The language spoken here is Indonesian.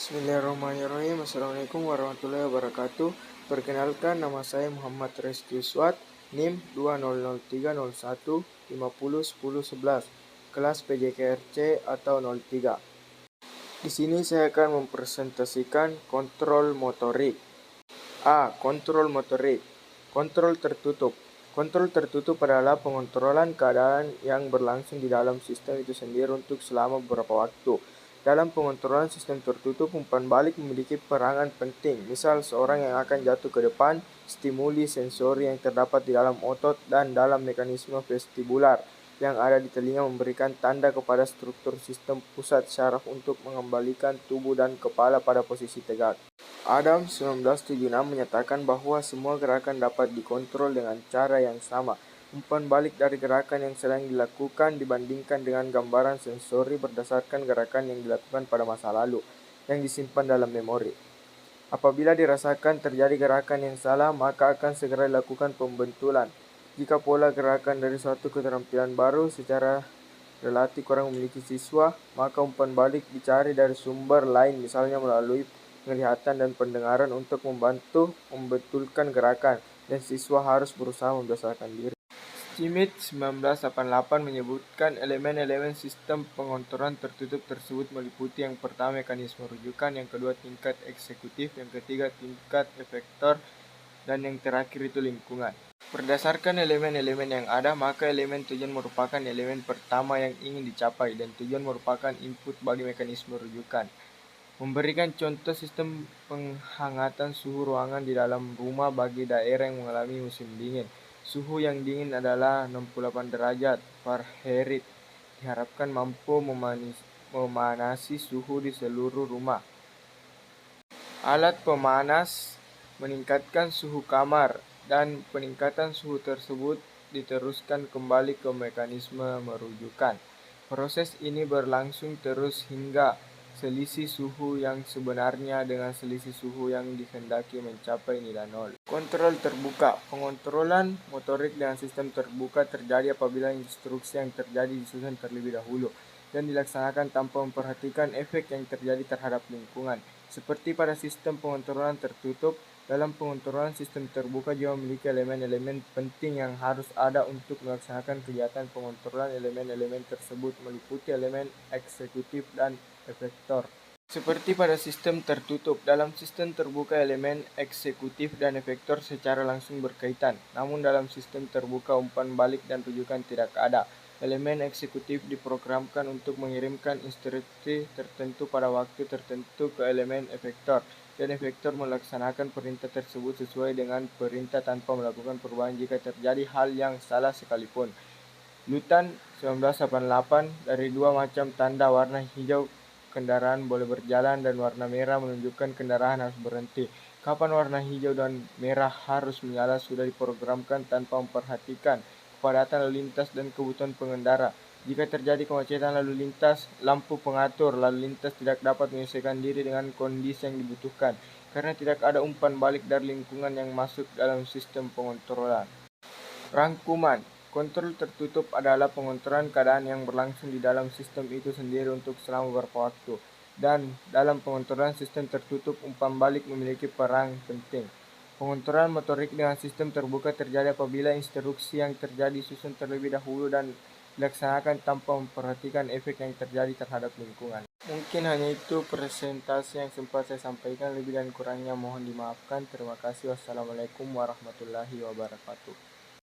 Bismillahirrahmanirrahim. Assalamualaikum warahmatullahi wabarakatuh. Perkenalkan, nama saya Muhammad Reski Uswat, NIM 200301501011, kelas PJKRC atau 03. Di sini saya akan mempresentasikan kontrol motorik. A. Kontrol motorik. Kontrol tertutup. Kontrol tertutup adalah pengontrolan keadaan yang berlangsung di dalam sistem itu sendiri untuk selama beberapa waktu. Dalam pengontrolan sistem tertutup, umpan balik memiliki peranan penting. Misal, seorang yang akan jatuh ke depan, stimuli sensori yang terdapat di dalam otot dan dalam mekanisme vestibular yang ada di telinga memberikan tanda kepada struktur sistem pusat syaraf untuk mengembalikan tubuh dan kepala pada posisi tegak. Adam 1976 menyatakan bahwa semua gerakan dapat dikontrol dengan cara yang sama. Umpan balik dari gerakan yang sedang dilakukan dibandingkan dengan gambaran sensori berdasarkan gerakan yang dilakukan pada masa lalu, yang disimpan dalam memori. Apabila dirasakan terjadi gerakan yang salah, maka akan segera dilakukan pembentulan. Jika pola gerakan dari suatu keterampilan baru secara relatif kurang memiliki siswa, maka umpan balik dicari dari sumber lain, misalnya melalui penglihatan dan pendengaran untuk membantu membetulkan gerakan, dan siswa harus berusaha membiasakan diri. Schmidt 1988 menyebutkan elemen-elemen sistem pengontrolan tertutup tersebut meliputi yang pertama mekanisme rujukan, yang kedua tingkat eksekutif, yang ketiga tingkat efektor, dan yang terakhir itu lingkungan. Berdasarkan elemen-elemen yang ada, maka elemen tujuan merupakan elemen pertama yang ingin dicapai, dan tujuan merupakan input bagi mekanisme rujukan. Memberikan contoh sistem penghangatan suhu ruangan di dalam rumah bagi daerah yang mengalami musim dingin. Suhu yang dingin adalah 68 derajat Fahrenheit. Diharapkan mampu memanasi suhu di seluruh rumah. Alat pemanas meningkatkan suhu kamar, dan peningkatan suhu tersebut diteruskan kembali ke mekanisme merujukan. Proses ini berlangsung terus hingga selisih suhu yang sebenarnya dengan selisih suhu yang dikehendaki mencapai nilai nol. Kontrol terbuka. Pengontrolan motorik dengan sistem terbuka terjadi apabila instruksi yang terjadi disusun terlebih dahulu dan dilaksanakan tanpa memperhatikan efek yang terjadi terhadap lingkungan. Seperti pada sistem pengontrolan tertutup, dalam pengontrolan sistem terbuka juga memiliki elemen-elemen penting yang harus ada untuk melaksanakan kegiatan pengontrolan. Elemen-elemen tersebut meliputi elemen eksekutif dan efektor. Seperti pada sistem tertutup, dalam sistem terbuka elemen eksekutif dan efektor secara langsung berkaitan. Namun dalam sistem terbuka umpan balik dan rujukan tidak ada. Elemen eksekutif diprogramkan untuk mengirimkan instruksi tertentu pada waktu tertentu ke elemen efektor, dan efektor melaksanakan perintah tersebut sesuai dengan perintah tanpa melakukan perubahan jika terjadi hal yang salah sekalipun. Lutan 1988, dari dua macam tanda warna hijau kendaraan boleh berjalan dan warna merah menunjukkan kendaraan harus berhenti. Kapan warna hijau dan merah harus menyala sudah diprogramkan tanpa memperhatikan kepadatan lalu lintas dan kebutuhan pengendara. Jika terjadi kemacetan lalu lintas, lampu pengatur lalu lintas tidak dapat menyesuaikan diri dengan kondisi yang dibutuhkan, karena tidak ada umpan balik dari lingkungan yang masuk dalam sistem pengontrolan. Rangkuman. Kontrol tertutup adalah pengontrolan keadaan yang berlangsung di dalam sistem itu sendiri untuk selama beberapa waktu. Dan dalam pengontrolan sistem tertutup, umpan balik memiliki peran penting. Pengontrolan motorik dengan sistem terbuka terjadi apabila instruksi yang terjadi disusun terlebih dahulu dan dilaksanakan tanpa memperhatikan efek yang terjadi terhadap lingkungan. Mungkin hanya itu presentasi yang sempat saya sampaikan, lebih dan kurangnya mohon dimaafkan. Terima kasih. Wassalamualaikum warahmatullahi wabarakatuh.